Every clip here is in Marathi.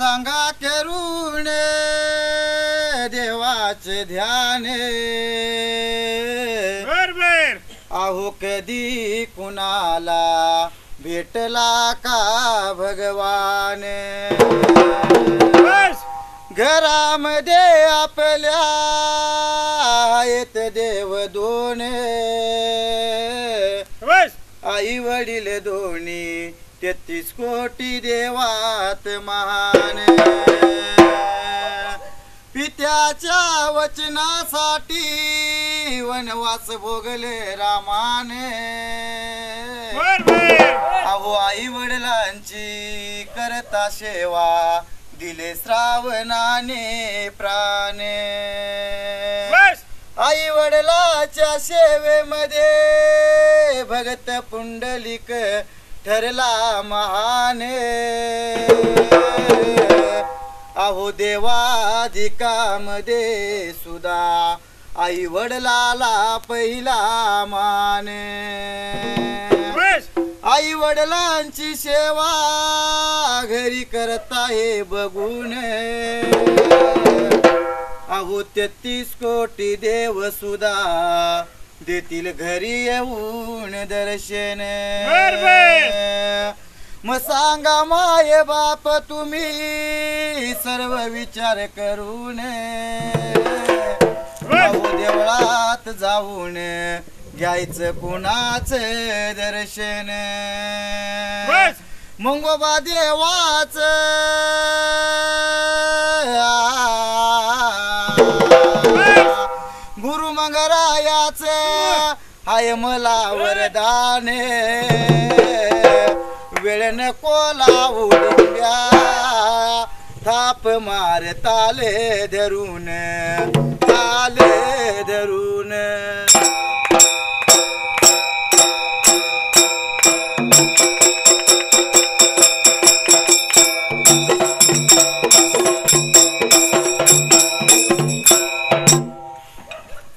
सांगा करून देवाचे ध्यान बर अहो कधी कुणाला भेटला का भगवान घरामध्ये आपल्या येत देव दोन आई वडील दोन्ही 33 कोटी देवात महान पित्याच्या वचनासाठी वनवास भोगले रामाने अहो आई वडिलांची करता सेवा दिले श्रावणाने प्राण आई वडिलाच्या सेवेमध्ये भगत पुंडलिक ठरला महान अहो देवाधिकामध्ये सुद्धा आई वडिलाला पहिला मान आई वडिलांची सेवा घरी करता हे बघून अहो 33 कोटी देव सुद्धा देतील घरी येऊन दर्शन मग सांगा माये बाप तुम्ही सर्व विचार करून अहो देवळात जाऊन घ्यायचं कुणाचं दर्शन मंगोबा देवाच गुरु मंगरायाच हाय मला वरदान वेळ नको लावू द्या थाप मार ताले धरून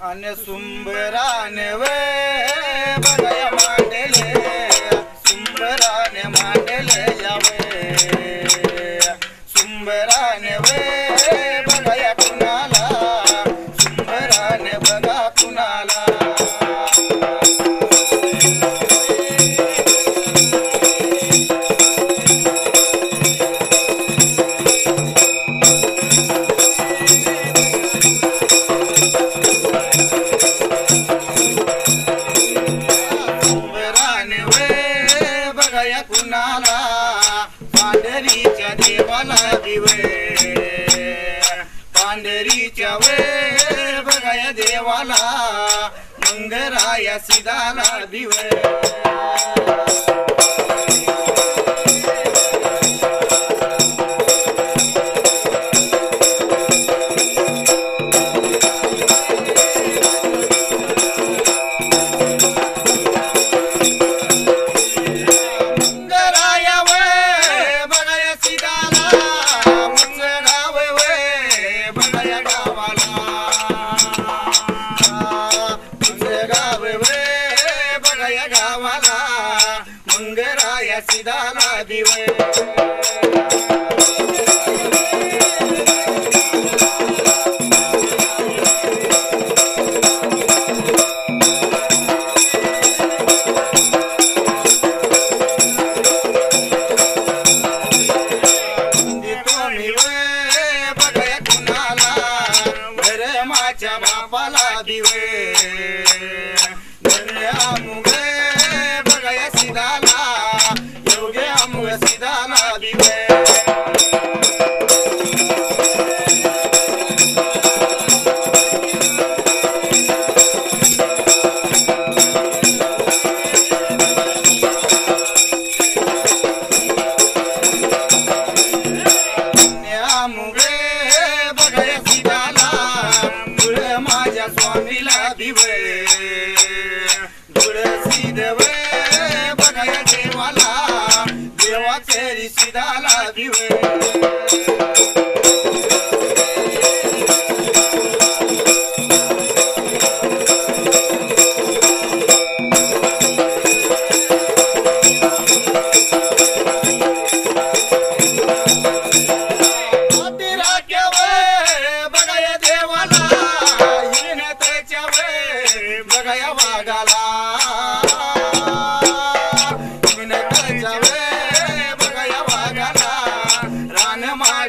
आणि सुंबराने वे बघाया मांडले सुंबराने मांडले यावे सुंबराने वे बघाया कुणाला सुंबराने बघा कुणाला कुणाला पांढरीच्या देवाला दिवे पांढरीच्या वे बघाया देवाला मंगराया सिदाला दिवे मंगराया सिदाला दिवे बघाया कुणाला धर्माच्या बापाला दिवे सिदाला योगे अमुग सिदाला दिवे अमुगे बघाया सिदाला धुळ माझ्या स्वामीला दिवे धुळसी देवे देवाचे सिदाला दिवे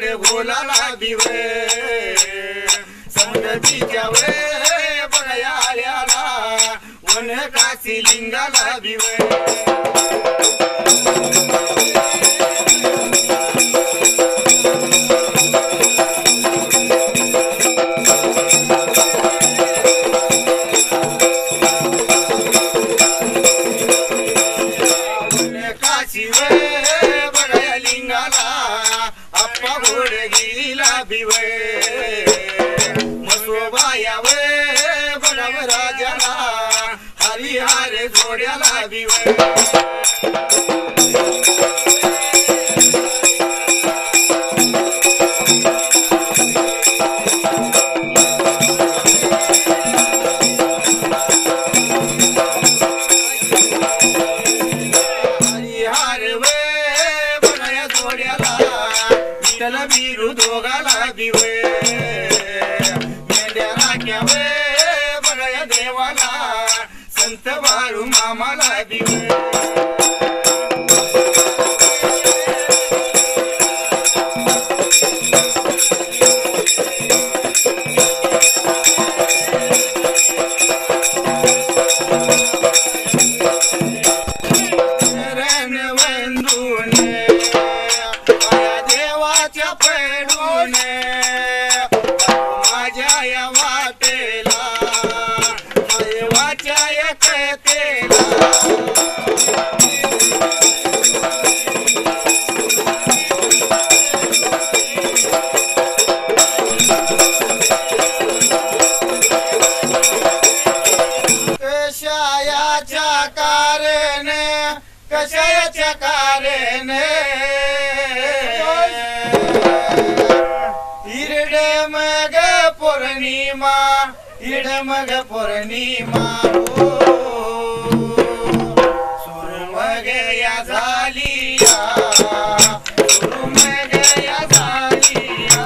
वाड घोलाला भिवे समुद्राच्या वे बघया आल्याला वन काशी लिंगाला भिवे मसोबाया वे बडव राजाला हरिहर जोड्याला भिवे बिरू दोघाला भिवे मेंढ्या राख्या वे बघया देवाला संत बाळू मामाला भिवे कशाच्या कारणे इरड मग पौर्णिमा इरड मग पौर्णिमा सुर मग या झालिया सुर मग या झालिया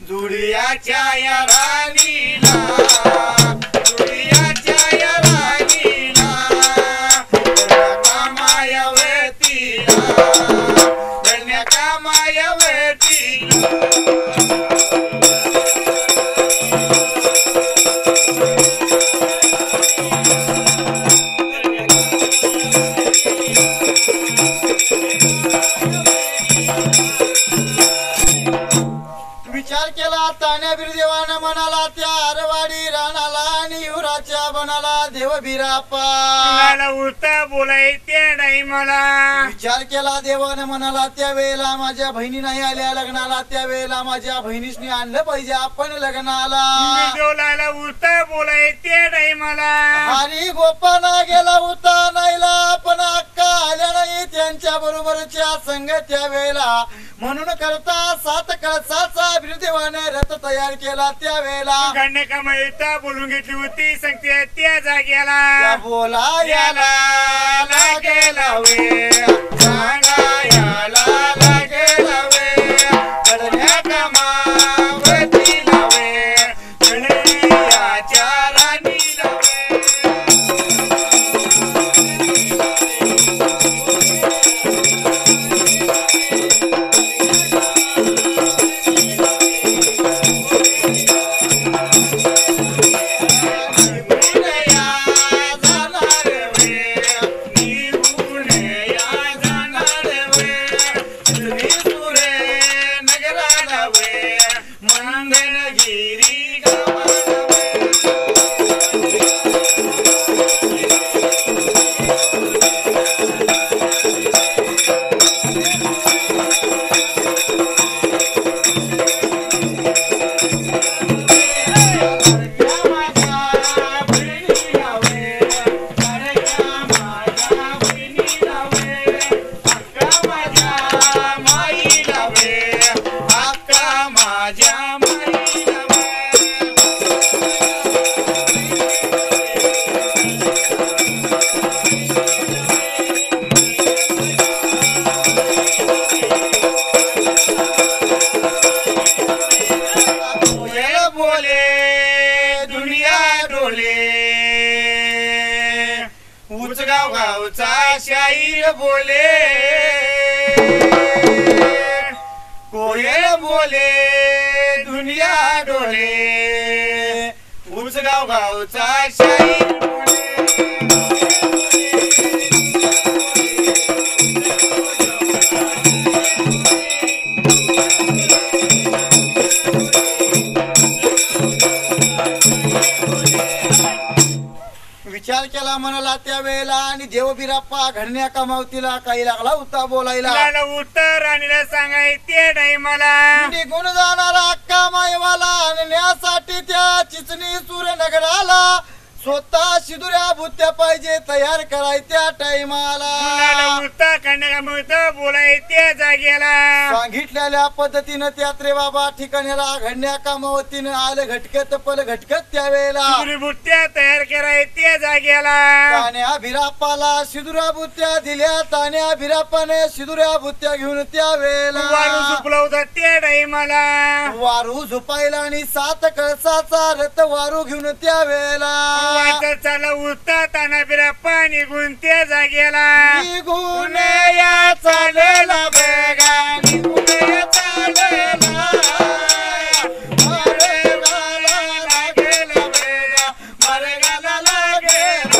जुडियाच्या या राणीला जुडियाच्या या राणीला कामायवतीला धन्य कामायवतीला विचार केला ताण्या बिरदेवानं म्हणाला त्या आरवाडी राणाला आणि युराच्या बनाला देव बिरापा उलटा बोलायचे नाही मला विचार केला देवानं म्हणाला त्या वेळेला माझ्या बहिणी नाही आल्या लग्नाला त्या वेळेला माझ्या बहिणीसनी आणलं पाहिजे आपण लग्नाला उलटा बोलायचे नाही मला हरी गोपाला गेला होता नाहीला पण अक्का आल्या नाही त्यांच्या बरोबरच्या संघ त्या वेळेला म्हणून करता 7 कळसाचा बिरदेवाने रथ तयार केला त्या वेळेला गण्य कमाईता बोलून घेतली होती सांगते त्या जागेला बोला याला लागेला वे सांगायला लागेला वे गडल्या कमावतीला वे गणियाच्या राणीला वे डोले उचगाव गावचा शाहीर बोले कोयल बोले दुनिया डोले उचगाव गावचा शाहीर बोले विचार केला म्हणाला त्यावेळेला आणि देवबिराप्पा घडण्या कमावतीला काही लागला होता बोलायला उत्तर राणीला सांगायचे नाही मला निघून जाणारा अक्का मायवाला आणण्यासाठी त्या चिचणी सूर्यनगराला स्वतः शिदुऱ्या भुत्या पाहिजे तयार करायच्या टाइमाला उत्तर कन्या बोलायच्या जागेला सांगितलेल्या पद्धतीनं त्यात रे बाबा ठिकाणीला घडण्या कामावतीनं आलं घटकत पल घटकत त्यावेळेला बुत्त्या तयार करायच्या जागेला तान्या भिराप्पाला शिदुऱ्या भुत्या दिल्या तान्या भिराप्पाने शिदुऱ्या भुत्या घेऊन त्यावेळेला वारू झुपला होता त्या टाइमाला वारू झुपायला आणि 7 कळसाचा रथ वारू घेऊन त्यावेळेला चला उत्तर ताना बिराप्पा निघून त्या जागेला निघून या चालेला बेगा निघून या चालेला मरेगाला लागेल बेगा मरेगाला लागेल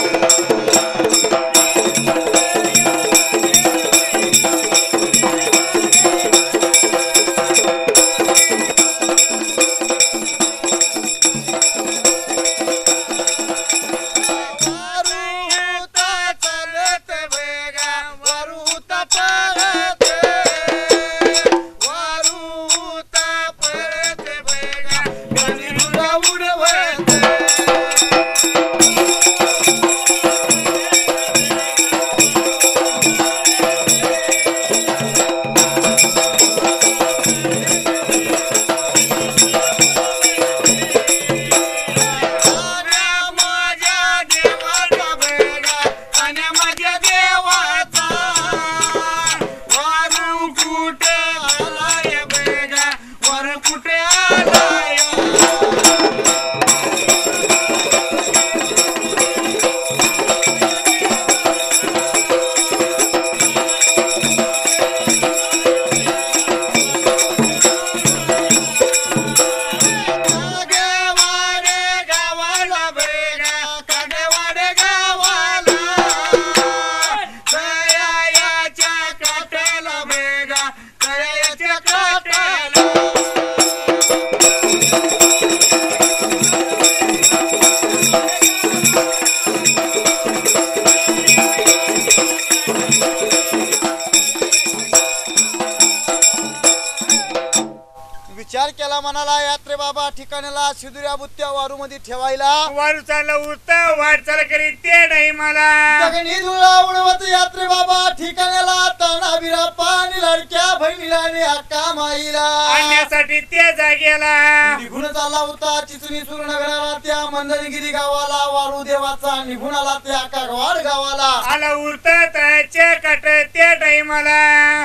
विचार केला म्हणाला यात्रे बाबा ठिकाणाला शिदुऱ्या बुत्त्या वारू मध्ये ठेवायला वारू चालला उत्तर वाटचाल करीत ते नाही मला गगनी धुळा उडवत यात्रे बाबा ठिकाणाला ताना बिराप्पा आणि लडक्या बहिणीला आणि अक्का माईला आणण्यासाठी त्या जागेला निघून चालला होता चिचणी सूर्यनगराला त्या मंदरगिरी गावाला वारू देवाचा निघून आला त्या कागवाड गावाला आला उरता तळ्याच्या काठ त्या टाइमाला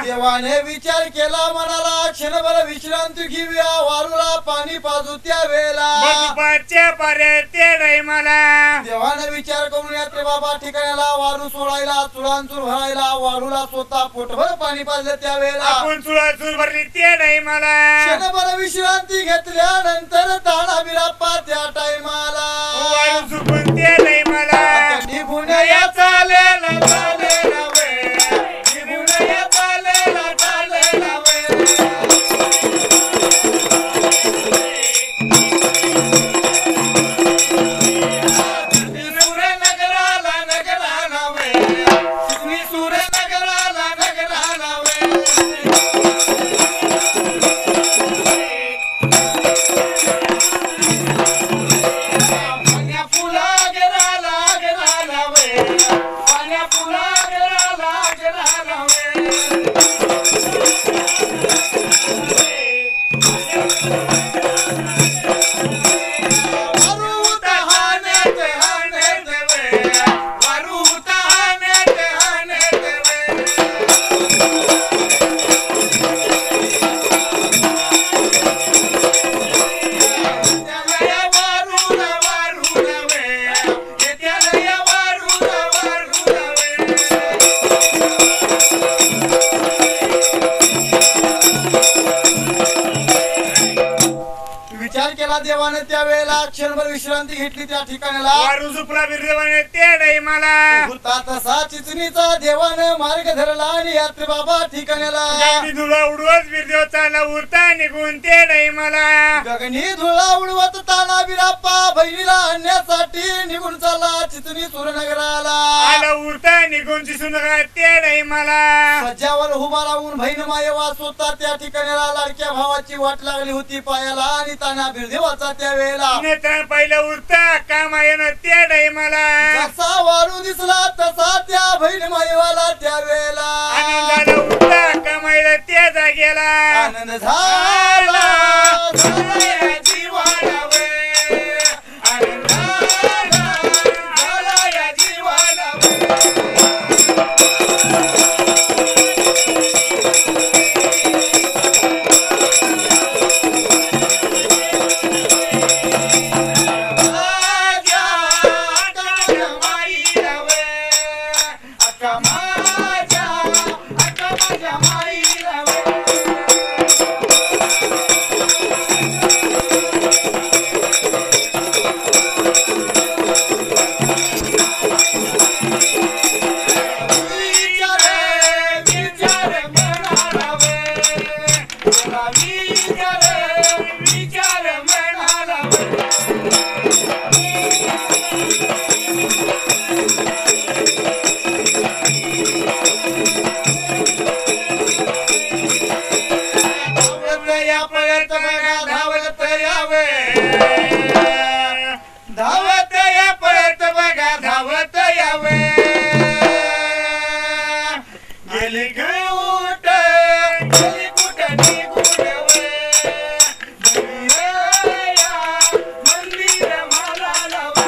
देवाने विचार केला म्हणाला क्षणभर विश्रांती घेऊया वारूला पाणी पाजू त्या वेळेला दुपारच्या पाऱ्या त्या टाइमाला देवाने विचार करून यात्रे बाबा ठिकाणाला वारू सोडायला चुळांचूर भरायला वारूला स्वतः पोटभर पाणी पाजलं त्या वेळेला आपण चुळाचूर भरली त्या टाइमाला क्षणभर विश्रांती घेतल्यानंतर ताना बिराप्पा त्या टाइमाला वारू झुकून त्या टाइमाला निघून या चालेला चालेला वेळ निघून या चालेला चालेला वेळ सूर्यनगराला नगराला वेळ सूर्यनगराला नगराला वेळ पाण्या फुला गेला गेला वेळ पाण्या फुला गेला वेळ वारू विश्रांती घेतली त्या ठिकाणाला. वारू झुपला बिरदेवाने त्या टाइमाला. तसा चिचणीचा देवानं मार्ग धरला आणि यात्री बाबा ठिकाणाला. गगनी धुळा उडवत बिरदेव चाला उरता निघून त्या टाइमाला. गगनी धुळा उडवत ताना बिराप्पा बहिणीला आणण्यासाठी निघून चालला चिचणी सूरनगराला. आला उरता निघून दिसून त्या टाइमाला. सज्जावर उभा राहून बहीण मायवास होता त्या ठिकाणाला. लाडक्या भावाची वाट लागली होती पायाला आणि ताना बिरदेवाचा त्या वेळेला. नेत्रा पहिला उरता कामायन त्या टाइमाला. जसा वारू दिसला तसा त्या बहीण मायवाला त्या वेळेला. आनंदाला उरता कामायला त्या जागेला. आनंद झाला झाला या जीवाला वे. आनंद झाला या जीवाला वे. धावत या पळत बघा धावत यावे. गेली कुठ गेली कुठ निघून मंदिर मला लावा.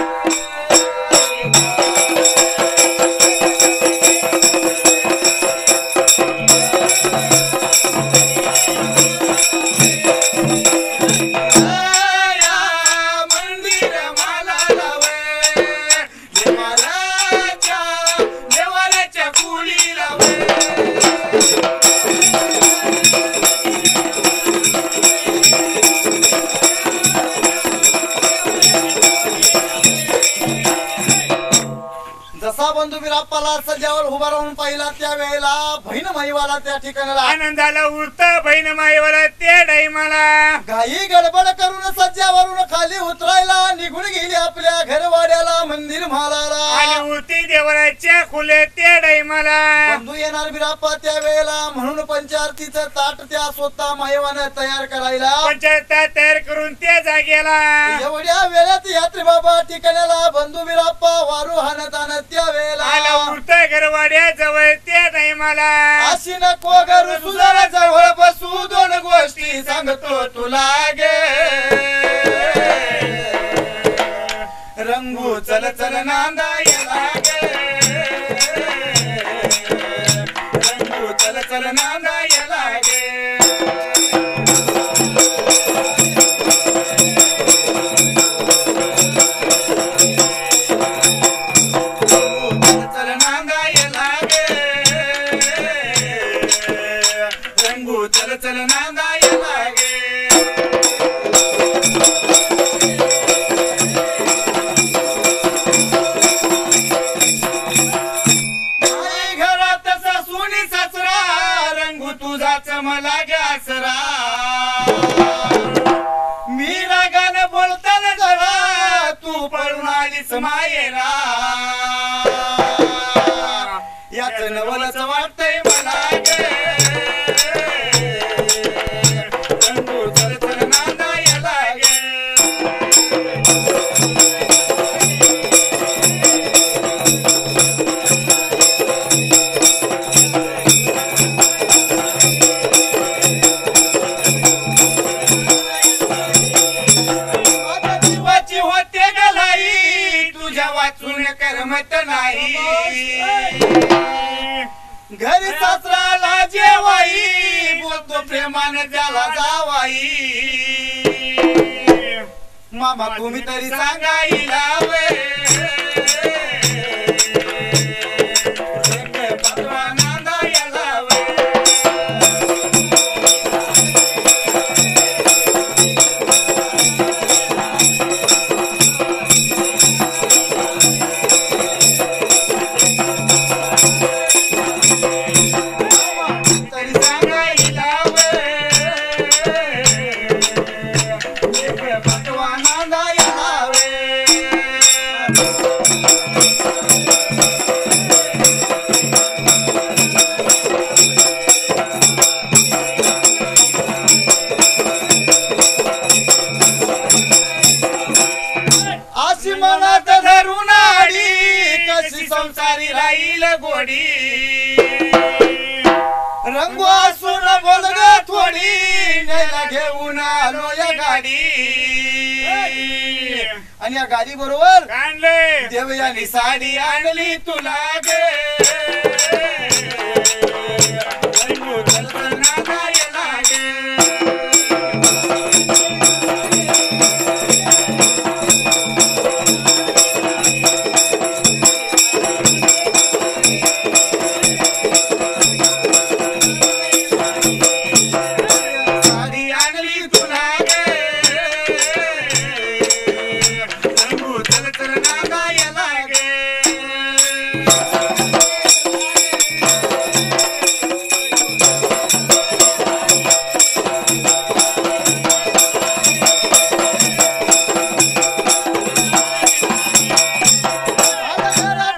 जसा बंधू बिराप्पाला सज्जावर उभा राहून पाहिला त्या वेळेला बहीण माईवाला त्या ठिकाणाला. आनंदाला उरता बहीण माईवाला त्या टाइमाला. घाई गडबड करून सज्जावरून खाली उतरायला निघून गेली आपल्या घरवाड्याला मंदिर म्हालाला. आणि उरती देवराच्या खुले त्या टाइमाला. बंधू येणार बिराप्पा त्या वेळेला म्हणून पंचारतीचं ताट त्या स्वतः माईवानं तयार करायला. पंचायत तयार करून त्या जागेला. एवढ्या वेळात यात्री बाबा ठिकाणाला बंधू बिराप्पा वारू हाणत आणत त्या वेळेला. आला उरता घरवाड्या जवळ त्या टाइमाला. अशी नको घरू सुधारा जवळ बसू दोन गोष्टी सांगतो तुला गे. रंगू चल चल नांदायला गे. रंगू चल चल नांदायला गे. चल नांदायला गे. रंगू चल चल नांदायला गे. माई घरात सासूनी सासरा रंगू तुझाच मला ग्यासरा. मी रागानं बोलताना जरा तू पळून आलीस मायेरा. याच नवलच वाटतंय मला गे. रंगू चल चल नांदायला गे. जीवाची होते गलाई तुझ्या वाचून करमत नाही. घरी सासराला जेवाई बोलतो प्रेमाने ज्याला जावाई. मामा तुम्ही तरी सांगायला वे. पातवा नांदायला वे. थोडी रंगू असून बोल ग थोडी न्यायला घेऊन आलो या गाडी आणि या गाडी बरोबर आणले देवयानी साडी आणली तुला गे रंगू चलचलना गायला गे साडी आणली तुला गे रंगू चलचलना गायला गे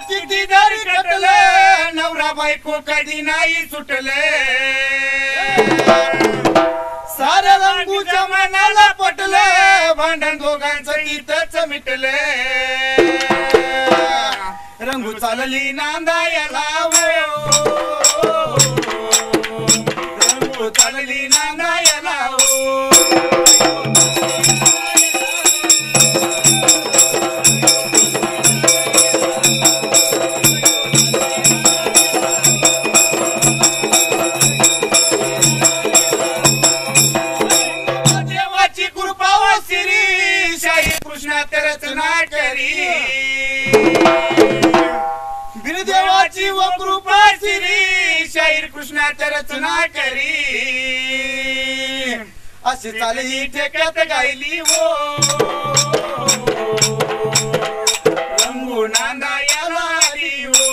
किती जरी कटले नवरा बायको कधी नाही सुटले साऱ्या रंगूच्या मनाला पटले भांडण दोघांचं तिथंच मिटले रंगू चालली नांदायला रंगू चालली नांदायला देवाची कृपा व श्री शाही कृष्णात रचना करी बिरदेवाची व कृपा श्री शाहीर कृष्णात रचना करी अशी चाले ही ठेक्यात गायली हो रंगू नांदायला आली हो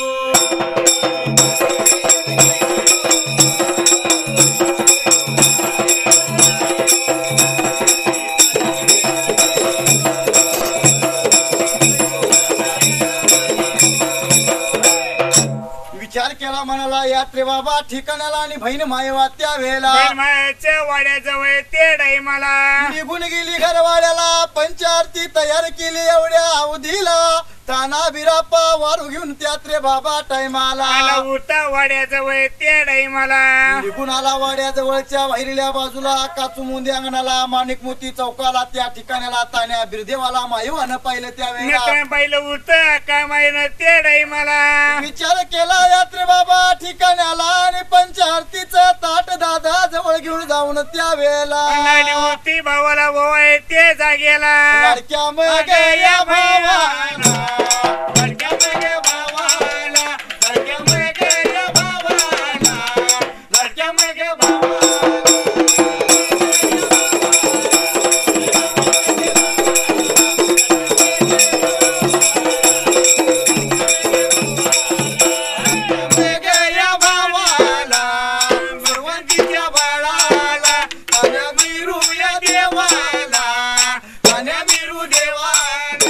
विचार केला म्हणाला यात्रे बाबा ठिकाणाला आणि बहीण मायवा त्या वेळेला मायाच्या वाड्याजवळ तेडाई मला निघून गेली घरवाड्याला पंचारती तयार केली एवढ्या अवधीला ताना बिरापा वारू घेऊन त्यात्रे बाबा टायमाला आला उता वाड्याजवळ तेडाई मला निघून आला वाड्याजवळच्या वाहिरल्या बाजूला काचुमुंदी अंगणाला माणिक मोती चौकाला त्या ठिकाणाला तान्या बिरदेवाला मायवानं पाहिलं त्यावेळेला नका पाहिलं उत का मायन तेडाई मला विचार केला यात्रे बाबा ठिकाणाला आणि पंचारतीचं ताट दादा जवळ घेऊन जाऊन त्या वेळेला लाडी होती भावाला भाऊ ते जागेला लाडक्या मग या भावाला लाडक्या मग भावाला लाडक्या मग या भावाला लाडक्या मग भावाला या भावाला सर्वांच्या बाळाला तान्या बिरू या देवाला तान्या बिरू देवाला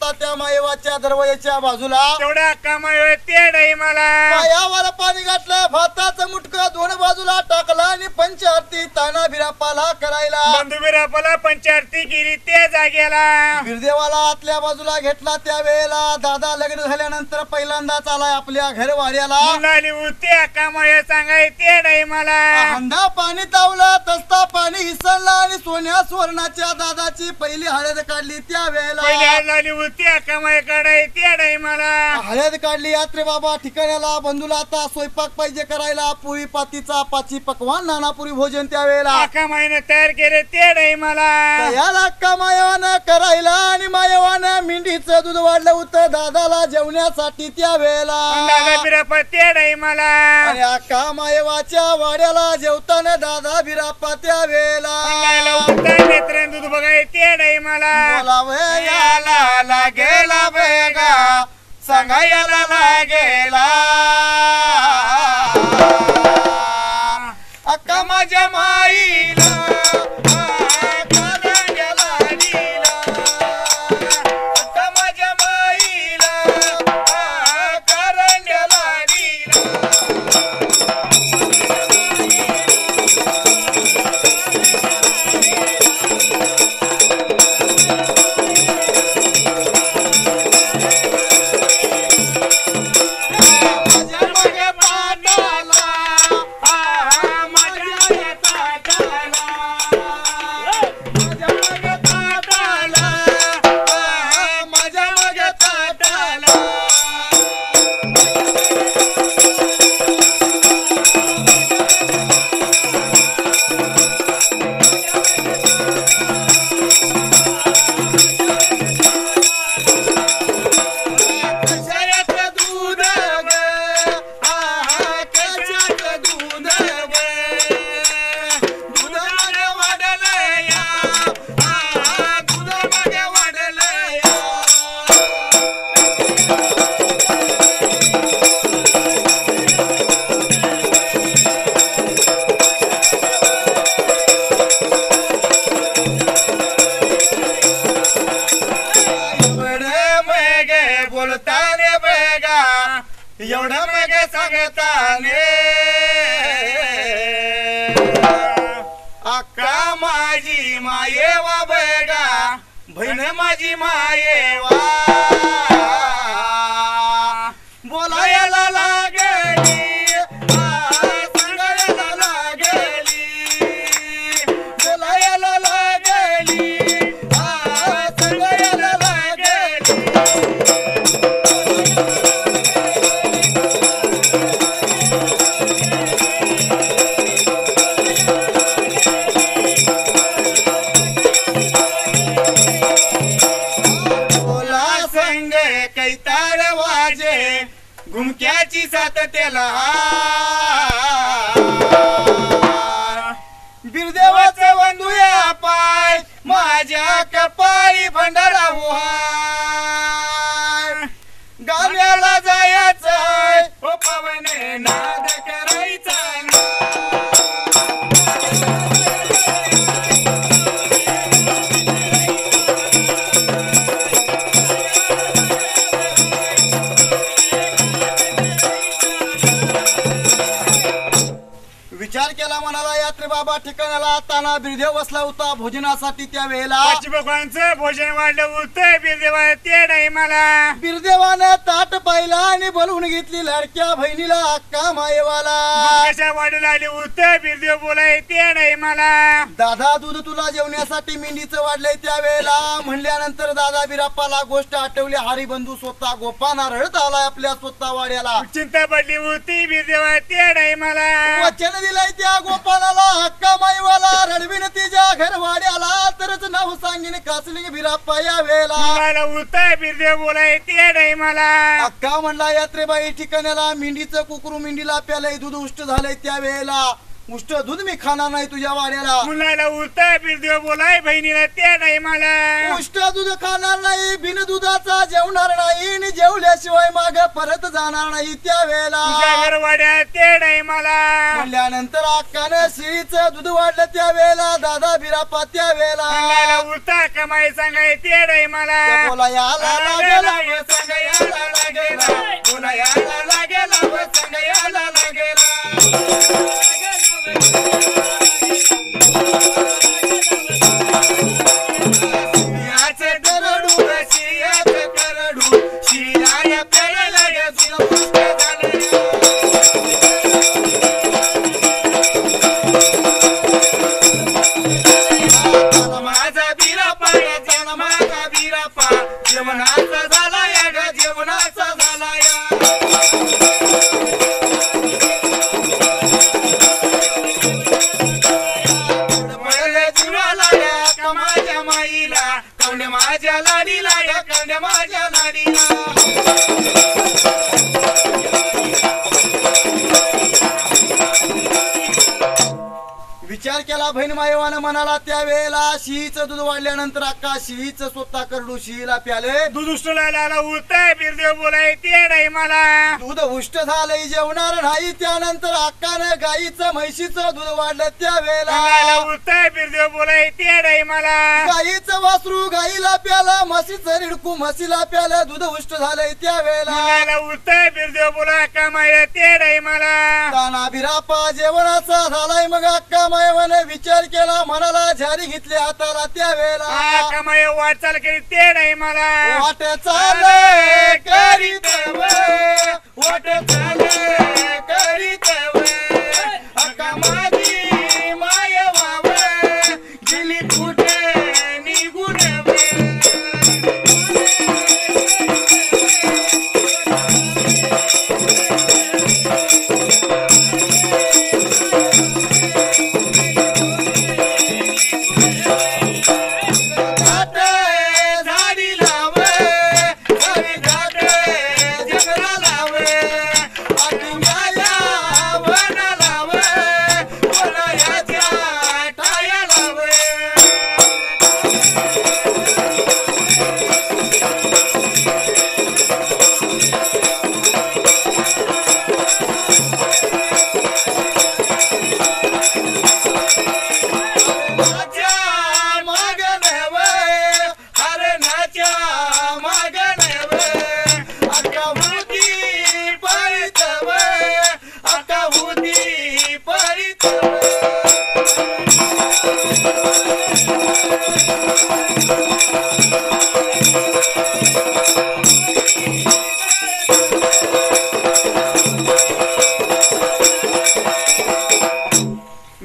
होता त्या मायेवाच्या दरवाजाच्या बाजूला तेवढा कमाय ते नाही मला पायावर पाणी घातलं भाताचं मुटकं दोन बाजूला टाकला आणि पंचारती ताना बिरापाला करायला बंधू बिरापाला पंचारती केली त्या जागेला बिरदेवाला आतल्या बाजूला घेतला त्यावेळेला दादा लग्न झाल्यानंतर पहिल्यांदाच आलाय आपल्या घरवाड्याला मुलाली होती कमाय सांगाय ते नाही मला हंडा पाणी तावला तस्ता पाणी हिसळला आणि सोन्या सुवर्णाच्या दादाची पहिली हळद काढली त्यावेळेला पहिली होती कमाय काढाय ते नाही मला हळद काढली यात्रे बाबा ठिकाण्याला बंधूला आता स्वयंपाक पाहिजे करायला पोळी पातीचा पाची पकवान नानापुरी भोजन त्यावेळेला कमाईने तयार केले ते नाही मला याला अक्का मायवानं करायला आणि मायवानं मेंढीचं दूध वाढलं होतं दादाला जेवण्यासाठी त्यावेळेला दादा बिरापा ते नाही मला आणि अक्का मायवाच्या वाड्याला जेवताना दादा बिरापा त्यावेळेला नेत्र दूध बघाय ते नाही मला बोलावे याला लागेला बेगा सांगायला लागेला अक्का माझ्या माईला करंड्याला नीला. अक्का माझ्या माईला करंड्याला नीला. माझ्या मागे पाटाला माझ्या ताटाला माझ्या मागे ताटाला माझ्या मागे ताटाला कशाचं दूध ग कशाचं दूध ग दूध मागे वाढलं या दूध मागे वाढलं या एवढं मग बोलताने बेगा एवढं मग सांगताने अक्का माझी मायेवा बेगा बहीण माझी मायेवा बोलायला लागली सांगायला लागली बोलायला लागली सांगायला लागली बोला संग कैताळ वाजे घुमक्याची साथ त्याला बिरदेवाचं वंदुया पाय माझ्या कपाळी भंडारा उहाय गाण्याला जायचंय ओ पवने नाद करायचा विचार केला म्हणाला यात्रे बाबा ठिकाणाला ताना बिरदेव बसला होता भोजनासाठी त्या वेळेला पाची भगवानचं भोजन वाढलं होतं बिरदेवा ते नाही मला बिरदेवानं ताट पाहिला आणि बोलवून घेतली लाडक्या बहिणीला अक्का मायेवाला कशा वाढून आले होतं बिरदेव बोलाय ते नाही मला दादा दूध तुला जेवण्यासाठी मेंढीचं वाढलंय त्या वेळेला म्हणल्यानंतर दादा बिराप्पाला गोष्ट आठवली हरिबंधू स्वतः गोपाना रडत आलाय आपल्या स्वतः वाड्याला चिंता पडली होती बिरदेवा ते नाही मला वचन दिलंय त्या गोपालाला हक्का माईवाला रडविन तिच्या घरवाड्याला तरच नाव सांगीन कासलिंग बिराप्पा या वेळेला मला होतं बिरदेव बोलाय ते नाही मला अक्का म्हणला यात्रेबाई ठिकाण्याला मेंढीचं कुकरू मेंढीला प्यालंय दूध उष्ट झालंय त्या वेळेला उष्ट दूध मी खाणार नाही तुझ्या वाड्याला. मुलाला उलटा बिरदेव बोलाय बहिणीला त्या नाही मला. उष्ट दूध खाणार नाही, बिन दुधाचा जेवणार नाही, आणि जेवल्याशिवाय माग परत जाणार नाही त्या वेळेला. तुझ्या घरवाड्या ते नाही मला. म्हणल्यानंतर अक्कानं शिळीचं दूध वाढलं त्या वेळेला, दादा बिरापा त्या वेळेला. मुलाला उलटा कमाई सांगाय ते नाही मला. बोला याला लागेला व सांगायला लागेला, बोला याला लागेला व सांगायला लागेला. शियाचे करडू, शियाचे करडू, शियाला प्यायला लागे तुझं पुष्ट झालं. माझा बिरापा, माझा बिरापा, जेवणाचा झाला या ग, जेवणाचा झाला या. पडले जीवाला या का माझ्या माईला, कवड्या माझ्या लाडीला या, कवड्या माझ्या लाडीला. विचार केला बहीण मायवानं म्हणाला त्या वेळेला, शिहीचं दूध वाढल्यानंतर अक्का शिहीचं स्वतः करडू शिहीला प्याले. दूध उष्टला उलटा बिरदेव बोलाय ते नाही मला. दूध उष्ट झालंय जेवणार नाही. त्यानंतर अक्कानं गाईचं म्हैशीचं दूध वाढलं त्या वेळेला. उलटा बिरदेव बोलाय ते नाही मला. गाईचं वासरू गाईला प्याला, म्हशीचं रिडकू म्हशीला प्यालं, दूध उष्ट झालंय त्या वेळेला. उलटा बिरदेव बोला कमाय ते नाही मला. ताना बिरापा जेवणाचा झालाय. मग अक्का मायवाने विचार केला, मनाला झारी घेतली हाताला त्या वेळेला. कमाई वाटचाल करीत ते नाही मला. वाट चाले करीत वाट चाले करीत अक्का माझी माय वाव गेली कुठे निघून.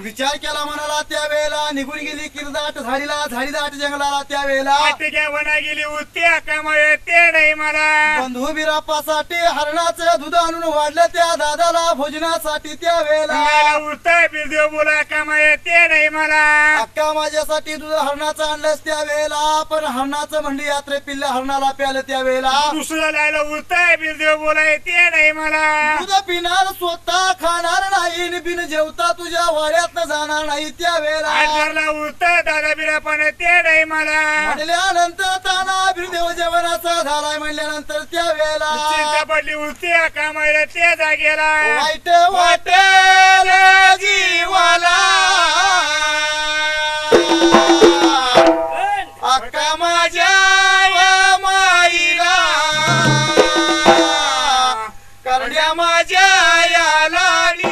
विचार केला मनाला त्या वेळेला, निघून गेली किरदाट झाडीला, झाडीदाट जंगलाला त्या वेळेला. वना गेली उत्या कमाय ते नाही मला. बंधू बिरापासाठी हरणाचं दूध आणून वाढलं त्या दादाला भोजनासाठी त्या वेळेला. उलटा बिरदेव बोला कमाय ते नाही मला. अक्का माझ्यासाठी दूध हरणाचं आणलंच त्या वेळेला, पण हरणाचं म्हणली यात्रे पिल्ल हरणाला प्यालं त्या वेळेला. दुसरं लायला उलटा बिरदेव बोलाय ते नाही मला. दूध पिणार स्वतः खाणार नाही, आणि बिन जेवता तुझ्या वाड्यात जाणार नाही त्या वेळेला. उलटा दादा बिरापण ते नाही मला. म्हणल्यानंतर ताना बिरदेव जेवणाचा झालाय. म्हणल्यानंतर त्या वेळेला चिंता पडली उलट्या कामाला त्या जागेला. वाईट वाटेल जीवाला अक्का माझ्या माईला, करड्या माझ्या या लाडी.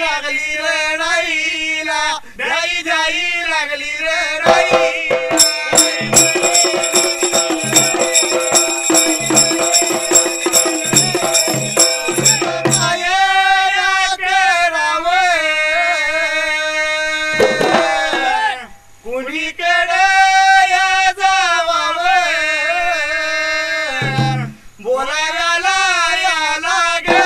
लागली रे नाईला, जाई जाई लागली रे नाईला. कुणीकडे या जावावं, बोलायला या लागे.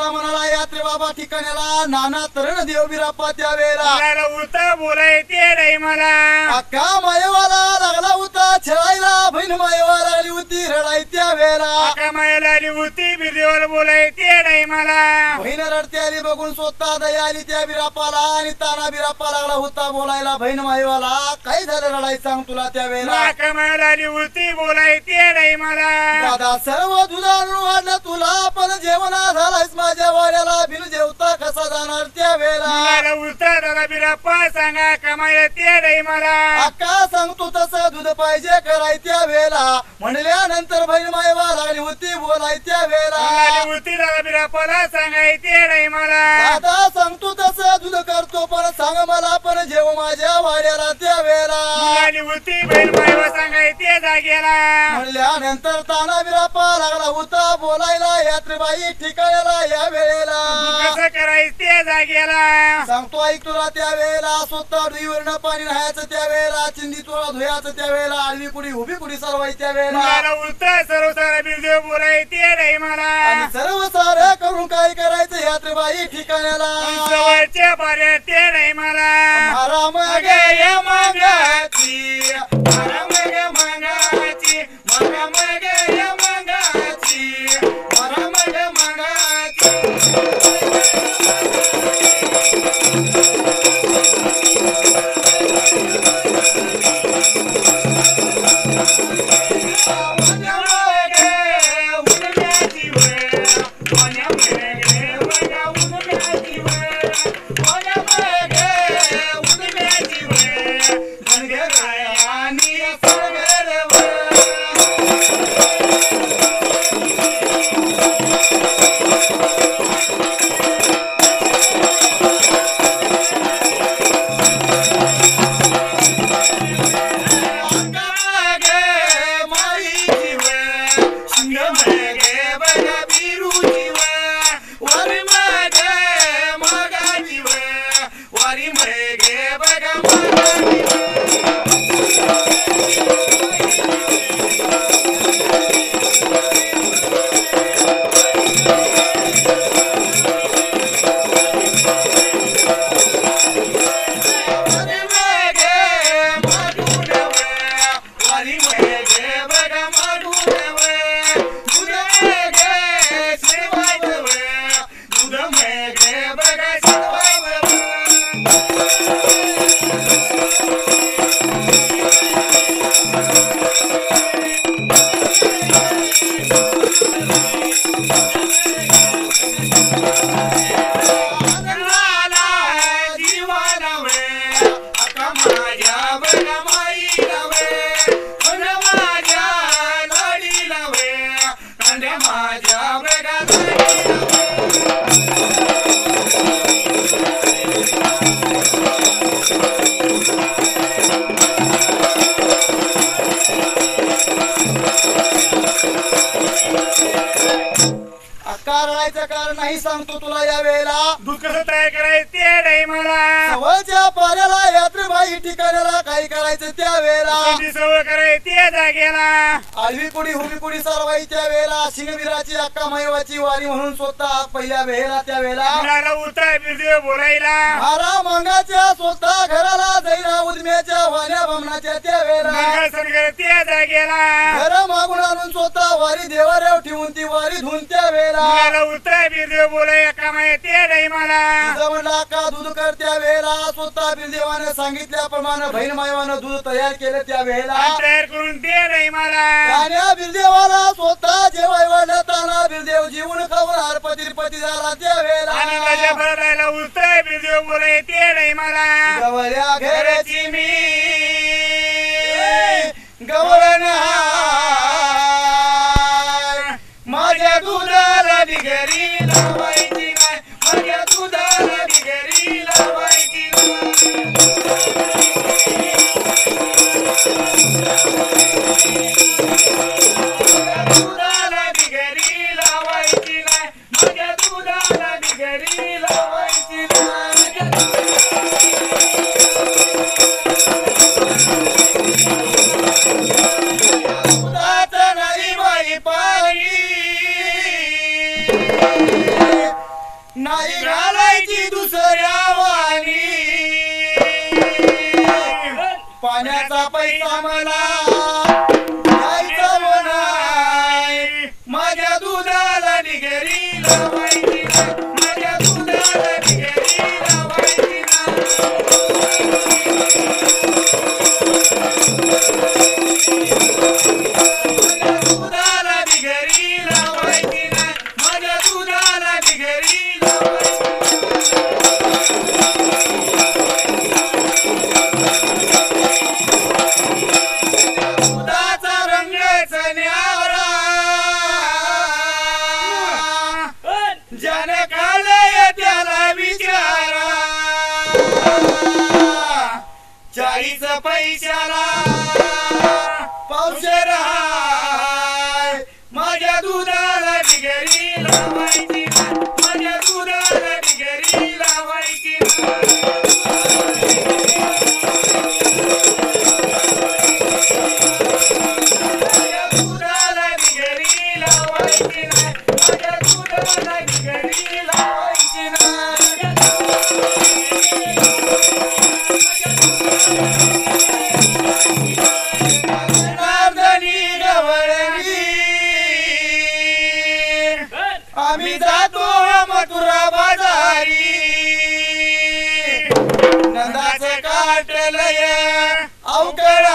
यात्रेला म्हणाला यात्रे बाबा ठिकाण्याला नाना तरण देव बिराप्पा त्यावेळेला मला उलटा बोलायचे नाही मला अक्का मायवाला लागला होता छळायला बहीण मायवा लागली होती रडाई त्यावेळेला अका मायाला आली होती बिरदेवाला बोलायचे नाही मला बहीण रडते आली बघून स्वतः दया आली त्या बिराप्पाला आणि ताना बिराप्पा लागला होता बोलायला बहीण मायवाला काय झालं रडाई सांग तुला त्यावेळेला अका मायाला आली होती बोलायचे नाही मला दादा सर्व दुधा आणून वाढलं तुला पण जेवणा झालायस माझ्या वाड्याला बिन जेवता कसा जाणार त्यावेळेला मला उलटा दादा बिराप्पा सांगा कमाय ते नाही मला अक्का सांगतो तसं दूध पाहिजे कराय त्यावेळेला म्हणल्यानंतर बहीण मायवा लागली होती बोलाय त्यावेळेला आली होती दादा बिराप्पाला सांगायचे नाही मला दादा सांगतो तसं दूध करतो पण सांग मला पण जेव माझ्या वाड्याला त्यावेळेला आली होती बहीण मायवा सांगायचे जागेला म्हणल्यानंतर ताना बिराप्पा लागला होता बोलायला यात्रेबाई ठिकाण्याला या वेळेला कसं करायचं ते जागेला सांगतो ऐक तुला त्यावेळेला स्वतः डुईवरनं पाणी न्हायचं त्यावेळेला चिंदी चोळा धुयाचं त्यावेळेला आडवी कुडी उभी कुडी सरवायची त्यावेळेला मला उलटा सर्व सारा बिरदेव बोलायचे नाही मला आणि सर्व सारं करून काय करायचं यात्रेबाई ठिकाण्याला जवळच्या पाऱ्या ते नाही मला मारा मग या मागाची मारा मग मागाची मारा मग या मागाची मारा मग मागाची करायचं कारण नाही सांगतो तुला या वेळेला दूध कसं तयार करायचं ते नाही मला जवळच्या पाऱ्याला यात्रेबाई ठिकाणाला काही करायचं त्या वेळेला कधी सवय करायची त्या जागेला आडवी कुडी हुबी कुडी सरवाईच्या वेळेला शिंगवीराची अक्का मैवाची वारी म्हणून स्वतः पहिल्या वेळेला त्या वेळेला मुलाला उलटा बिरदेव बोलायला मारा मंगाच्या स्वतः घराला जाईना उदम्याच्या वाण्या बमनाच्या त्या वेळेला मंगळ सण त्या जागेला घर मागून आणून स्वतः वारी देवाऱ्यावर ठेवून ती वारी धुवून त्या वेळेला मुलाला उलटा बिरदेव बोलाय कमाय ते नाही मला जवळला का दूध कर त्या वेळेला स्वतः बिरदेवाने सांगितल्याप्रमाणे बहीण मायवानं दूध तयार केलं त्या वेळेला तयार करून ते नाही मला आणि बिरदेवाला स्वतः जेवाय वाढताना बिरदेव जीवन खाऊन हरपती झाला त्या वेळेला आणि माझ्या भरायला उलटा बिरदेव बोलाय ते नाही मला गवळ्या घराची मी गवळण माझ्या दुधाला बिगरी लावायची नाही माझ्या दुधाला बिगरी लावायची दुधाला बिगरी लावायची नाही माझ्या दुधाला बिगरी लावायची दुधाचं नाही बाई पाणी नाही घालायची दुसऱ्या वाणी पाण्याचा पैसा मला द्यायचा नाही माझ्या दुधाला निगरी लावायची नाही माझ्या दुधाला निगरी लावायची पैशाला पावशेर हाय माझ्या दुधाला निगरी लावायची माझ्या दुधाला निगरी लावायची माझ्या दुधाला निगरी लावायची माझ्या दुधाला निगरी लावायची आम्ही जातो मथुरा बाजारी नंदाचं काटलय अवघड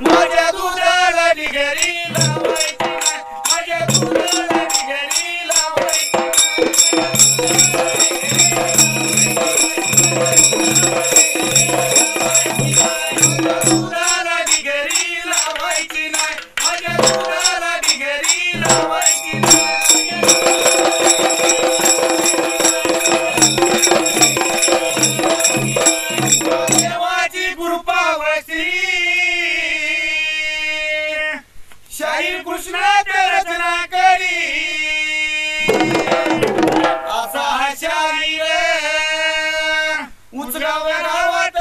माझ्या दुधाला निगरी लावायची माझ्या दुधाला निगरी लावायची दुधाला निगरी लावायची नाही माझ्या दुधाला निगरी लावायची देवाची कृपावशी शाही कृष्णात रचना करी असा हा शाही उचगाव गावात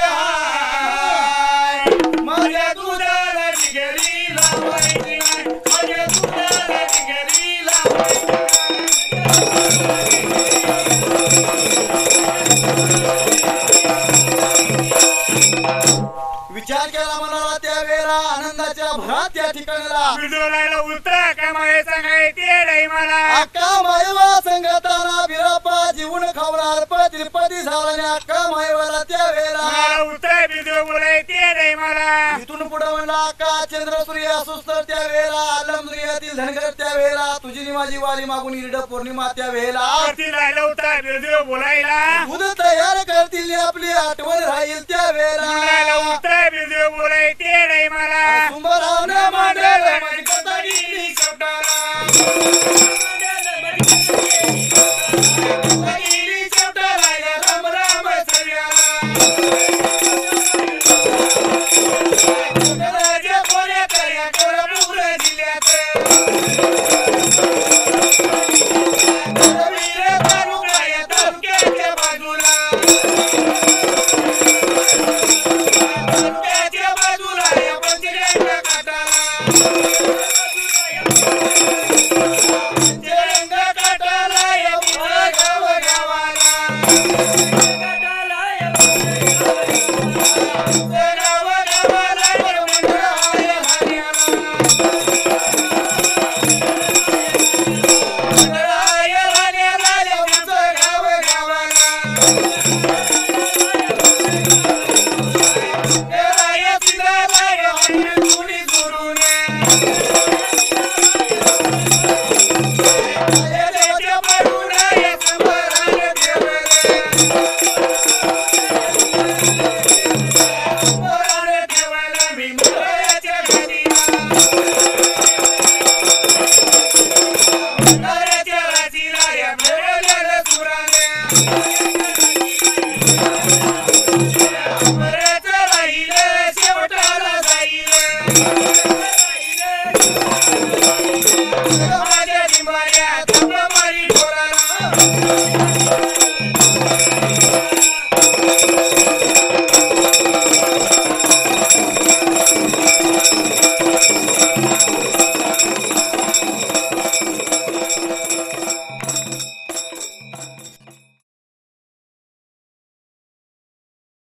माझ्या दुधाला निगरी लावायची माझ्या दुधाला निगरी लावायची विचार केला मनाला त्यावेळेला आनंदाच्या भरात त्या ठिकाणाला बिजोलायला उतरा कमाये सांगाय ते नाही मला अक्का मायवा संगताना बिरापा जीवन खावणार तिरुपती झाला अक्का मायवाला त्यावेळेला मला उतरा बिजो बोलाय ते नाही मला इथून पुढे म्हणला अक्का चंद्र सूर्य असुस्तर त्यावेळेला आलम दुनियातील धनगर त्यावेळेला तुझी नि माझी वाली मागून इरड पौर्णिमा त्यावेळेला राहिला उतरा बिजो बोलायला दूध तयार करतील आपली आठवण राहील त्यावेळेला उतरा बिजो बोलाय ते नाही मला सुंदरावने मांडल माझी कथा गेली शब्दाला